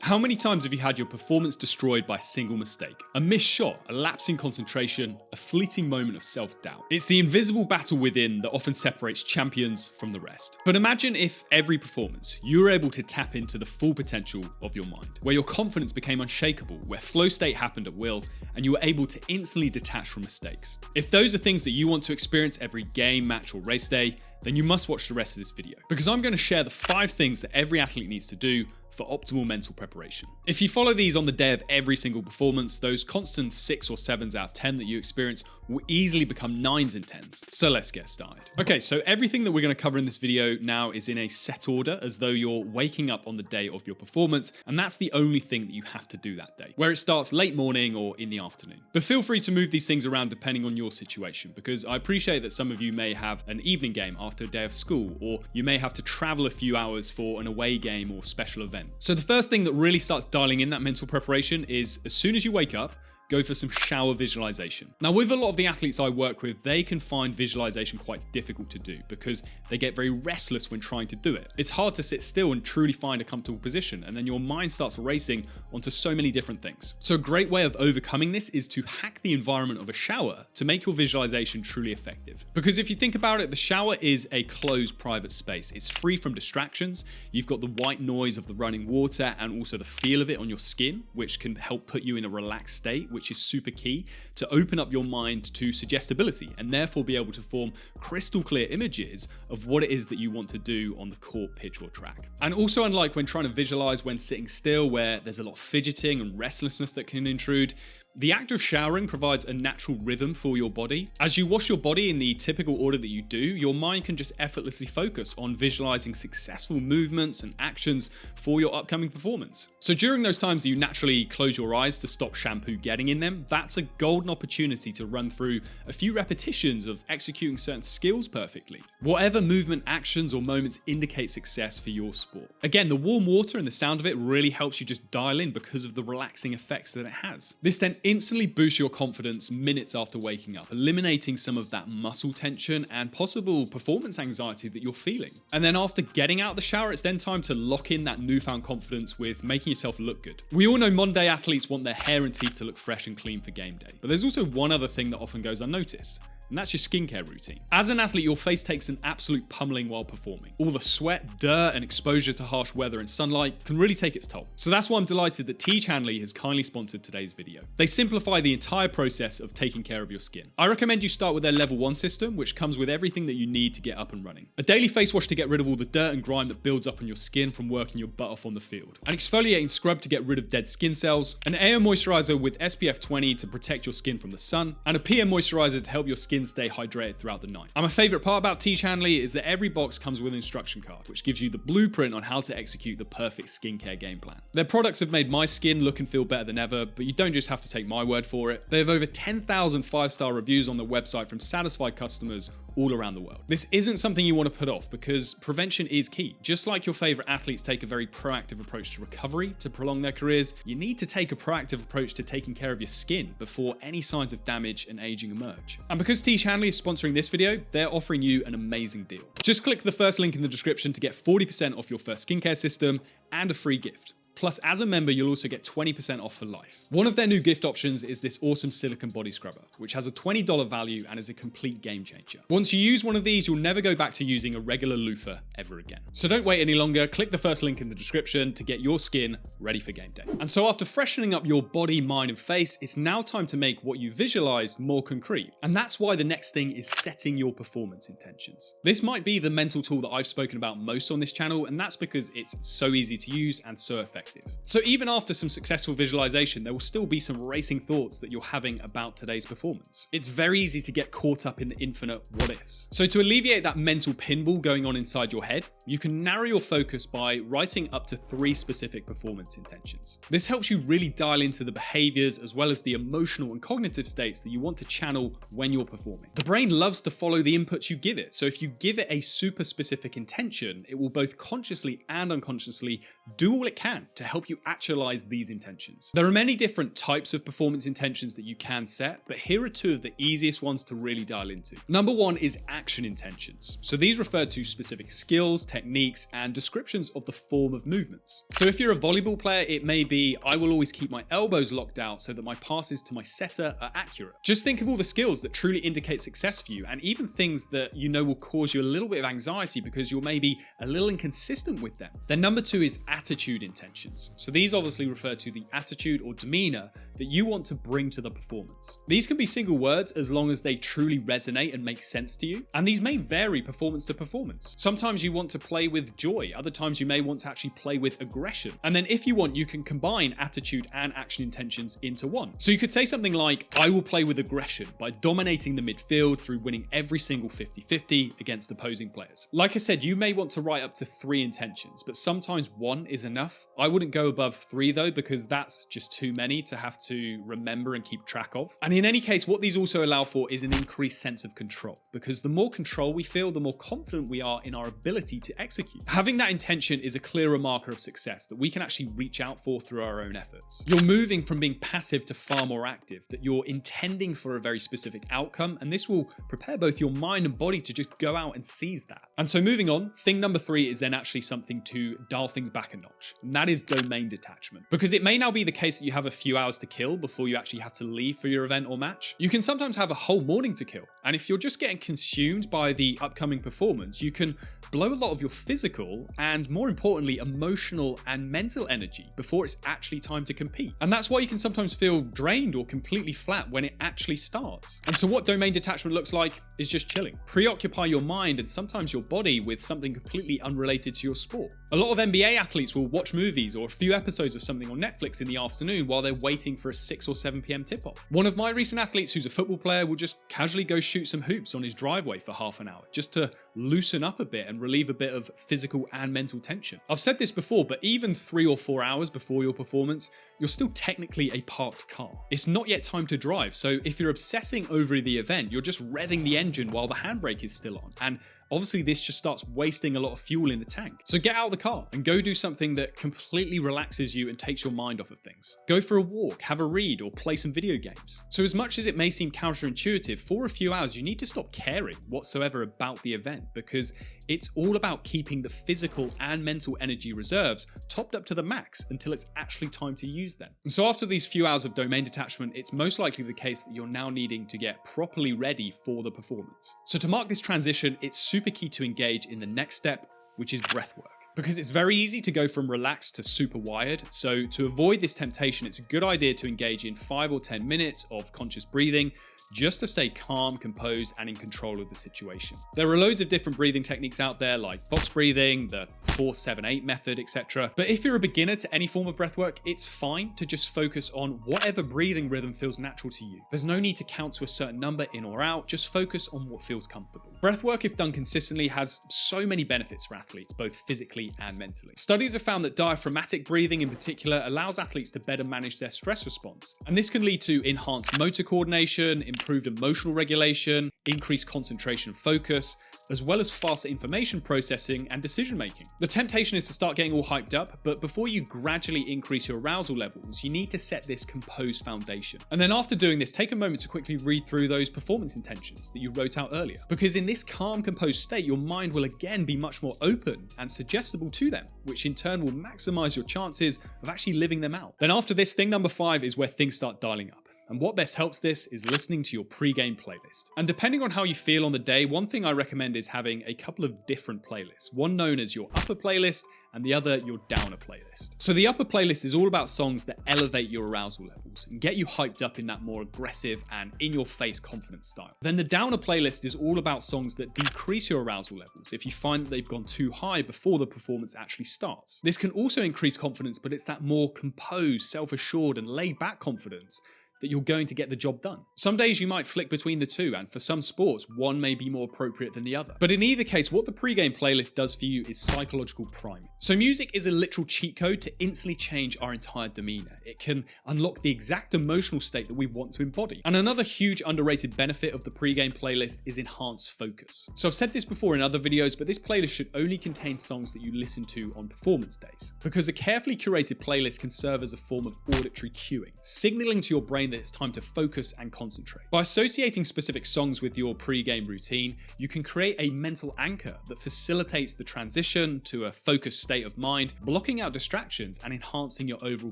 How many times have you had your performance destroyed by a single mistake? A missed shot, a lapse in concentration, a fleeting moment of self-doubt. It's the invisible battle within that often separates champions from the rest. But imagine if every performance, you were able to tap into the full potential of your mind, where your confidence became unshakable, where flow state happened at will, and you were able to instantly detach from mistakes. If those are things that you want to experience every game, match, or race day, then you must watch the rest of this video, because I'm going to share the 5 things that every athlete needs to do for optimal mental preparation. If you follow these on the day of every single performance, those constant 6 or 7s out of 10 that you experience will easily become 9s and 10s. So let's get started. Okay, so everything that we're going to cover in this video now is in a set order, as though you're waking up on the day of your performance, and that's the only thing that you have to do that day, where it starts late morning or in the afternoon. But feel free to move these things around depending on your situation, because I appreciate that some of you may have an evening game after a day of school, or you may have to travel a few hours for an away game or special event. So the first thing that really starts dialing in that mental preparation is, as soon as you wake up, go for some shower visualization. Now, with a lot of the athletes I work with, they can find visualization quite difficult to do because they get very restless when trying to do it. It's hard to sit still and truly find a comfortable position, and then your mind starts racing onto so many different things. So a great way of overcoming this is to hack the environment of a shower to make your visualization truly effective. Because if you think about it, the shower is a closed private space. It's free from distractions. You've got the white noise of the running water and also the feel of it on your skin, which can help put you in a relaxed state, which is super key to open up your mind to suggestibility and therefore be able to form crystal clear images of what it is that you want to do on the court, pitch, or track. And also, unlike when trying to visualize when sitting still, where there's a lot of fidgeting and restlessness that can intrude, the act of showering provides a natural rhythm for your body. As you wash your body in the typical order that you do, your mind can just effortlessly focus on visualizing successful movements and actions for your upcoming performance. So during those times that you naturally close your eyes to stop shampoo getting in them, that's a golden opportunity to run through a few repetitions of executing certain skills perfectly. Whatever movement, actions, or moments indicate success for your sport. Again, the warm water and the sound of it really helps you just dial in because of the relaxing effects that it has. This then instantly boosts your confidence minutes after waking up, eliminating some of that muscle tension and possible performance anxiety that you're feeling. And then after getting out of the shower, it's then time to lock in that newfound confidence with making yourself look good. We all know modern day athletes want their hair and teeth to look fresh and clean for game day, but there's also one other thing that often goes unnoticed, and that's your skincare routine. As an athlete, your face takes an absolute pummeling while performing. All the sweat, dirt, and exposure to harsh weather and sunlight can really take its toll. So that's why I'm delighted that T. Hanley has kindly sponsored today's video. They simplify the entire process of taking care of your skin. I recommend you start with their level 1 system, which comes with everything that you need to get up and running. A daily face wash to get rid of all the dirt and grime that builds up on your skin from working your butt off on the field. An exfoliating scrub to get rid of dead skin cells. An AO moisturizer with SPF 20 to protect your skin from the sun. And a PM moisturizer to help your skin stay hydrated throughout the night. And my favorite part about T. Hanley is that every box comes with an instruction card, which gives you the blueprint on how to execute the perfect skincare game plan. Their products have made my skin look and feel better than ever, but you don't just have to take my word for it. They have over 10,000 5-star reviews on their website from satisfied customers all around the world. This isn't something you want to put off because prevention is key. Just like your favorite athletes take a very proactive approach to recovery to prolong their careers, you need to take a proactive approach to taking care of your skin before any signs of damage and aging emerge. And because T. Hanley is sponsoring this video, they're offering you an amazing deal. Just click the first link in the description to get 40% off your first skincare system and a free gift. Plus, as a member, you'll also get 20% off for life. One of their new gift options is this awesome silicone body scrubber, which has a $20 value and is a complete game changer. Once you use one of these, you'll never go back to using a regular loofah ever again. So don't wait any longer, click the first link in the description to get your skin ready for game day. And so after freshening up your body, mind, and face, it's now time to make what you visualized more concrete. And that's why the next thing is setting your performance intentions. This might be the mental tool that I've spoken about most on this channel, and that's because it's so easy to use and so effective. So even after some successful visualization, there will still be some racing thoughts that you're having about today's performance. It's very easy to get caught up in the infinite what ifs. So to alleviate that mental pinball going on inside your head, you can narrow your focus by writing up to 3 specific performance intentions. This helps you really dial into the behaviors as well as the emotional and cognitive states that you want to channel when you're performing. The brain loves to follow the inputs you give it. So if you give it a super specific intention, it will both consciously and unconsciously do all it can to help you actualize these intentions. There are many different types of performance intentions that you can set, but here are two of the easiest ones to really dial into. Number one is action intentions. So these refer to specific skills, techniques, and descriptions of the form of movements. So if you're a volleyball player, it may be, I will always keep my elbows locked out so that my passes to my setter are accurate. Just think of all the skills that truly indicate success for you, and even things that you know will cause you a little bit of anxiety because you're maybe a little inconsistent with them. Then number two is attitude intentions. So these obviously refer to the attitude or demeanor that you want to bring to the performance. These can be single words as long as they truly resonate and make sense to you. And these may vary performance to performance. Sometimes you want to play with joy. Other times you may want to actually play with aggression. And then if you want, you can combine attitude and action intentions into one. So you could say something like, I will play with aggression by dominating the midfield through winning every single 50-50 against opposing players. Like I said, you may want to write up to 3 intentions, but sometimes 1 is enough. I wouldn't go above 3 though, because that's just too many to have to remember and keep track of. And in any case, what these also allow for is an increased sense of control, because the more control we feel, the more confident we are in our ability to execute. Having that intention is a clearer marker of success that we can actually reach out for through our own efforts. You're moving from being passive to far more active, that you're intending for a very specific outcome, and this will prepare both your mind and body to just go out and seize that. And so moving on, thing number 3 is then actually something to dial things back a notch, and that is domain detachment. Because it may now be the case that you have a few hours to kill before you actually have to leave for your event or match. You can sometimes have a whole morning to kill, and if you're just getting consumed by the upcoming performance, you can blow a lot of your physical and, more importantly, emotional and mental energy before it's actually time to compete. And that's why you can sometimes feel drained or completely flat when it actually starts. And so what domain detachment looks like is just chilling. Preoccupy your mind and sometimes your body with something completely unrelated to your sport. A lot of NBA athletes will watch movies or a few episodes of something on Netflix in the afternoon while they're waiting for a 6 or 7 p.m. tip-off. One of my recent athletes who's a football player will just casually go shoot some hoops on his driveway for half an hour just to loosen up a bit and relieve a bit of physical and mental tension. I've said this before, but even 3 or 4 hours before your performance, you're still technically a parked car. It's not yet time to drive, so if you're obsessing over the event, you're just revving the engine while the handbrake is still on, and obviously this just starts wasting a lot of fuel in the tank. So get out of the car and go do something that completely relaxes you and takes your mind off of things. Go for a walk, have a read, or play some video games. So as much as it may seem counterintuitive, for a few hours you need to stop caring whatsoever about the event, because it's all about keeping the physical and mental energy reserves topped up to the max until it's actually time to use them. And so after these few hours of domain detachment, it's most likely the case that you're now needing to get properly ready for the performance. So to mark this transition, it's super key to engage in the next step, which is breath work. Because it's very easy to go from relaxed to super wired. So to avoid this temptation, it's a good idea to engage in 5 or 10 minutes of conscious breathing, just to stay calm, composed, and in control of the situation. There are loads of different breathing techniques out there, like box breathing, the 4-7-8 method, etc. But if you're a beginner to any form of breathwork, it's fine to just focus on whatever breathing rhythm feels natural to you. There's no need to count to a certain number in or out, just focus on what feels comfortable. Breathwork, if done consistently, has so many benefits for athletes, both physically and mentally. Studies have found that diaphragmatic breathing in particular allows athletes to better manage their stress response. And this can lead to enhanced motor coordination, improved emotional regulation, increased concentration and focus, as well as faster information processing and decision making. The temptation is to start getting all hyped up, but before you gradually increase your arousal levels, you need to set this composed foundation. And then after doing this, take a moment to quickly read through those performance intentions that you wrote out earlier. Because in this calm, composed state, your mind will again be much more open and suggestible to them, which in turn will maximize your chances of actually living them out. Then after this, thing number 5 is where things start dialing up. And what best helps this is listening to your pre-game playlist. And depending on how you feel on the day, one thing I recommend is having a couple of different playlists. One known as your upper playlist and the other your downer playlist. So the upper playlist is all about songs that elevate your arousal levels and get you hyped up in that more aggressive and in-your-face confidence style. Then the downer playlist is all about songs that decrease your arousal levels if you find that they've gone too high before the performance actually starts. This can also increase confidence, but it's that more composed, self-assured, and laid-back confidence that you're going to get the job done. Some days you might flick between the two, and for some sports, one may be more appropriate than the other. But in either case, what the pre-game playlist does for you is psychological priming. So music is a literal cheat code to instantly change our entire demeanor. It can unlock the exact emotional state that we want to embody. And another huge underrated benefit of the pre-game playlist is enhanced focus. So I've said this before in other videos, but this playlist should only contain songs that you listen to on performance days, because a carefully curated playlist can serve as a form of auditory cueing, signaling to your brain that it's time to focus and concentrate. By associating specific songs with your pre-game routine, you can create a mental anchor that facilitates the transition to a focused state of mind, blocking out distractions and enhancing your overall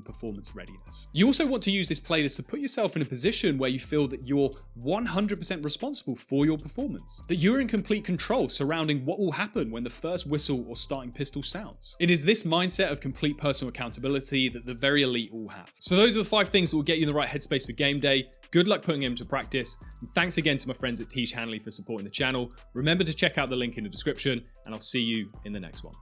performance readiness. You also want to use this playlist to put yourself in a position where you feel that you're 100% responsible for your performance, that you're in complete control surrounding what will happen when the first whistle or starting pistol sounds. It is this mindset of complete personal accountability that the very elite all have. So those are the 5 things that will get you in the right headspace for game day. Good luck putting them into practice. And thanks again to my friends at Hanley for supporting the channel. Remember to check out the link in the description, and I'll see you in the next one.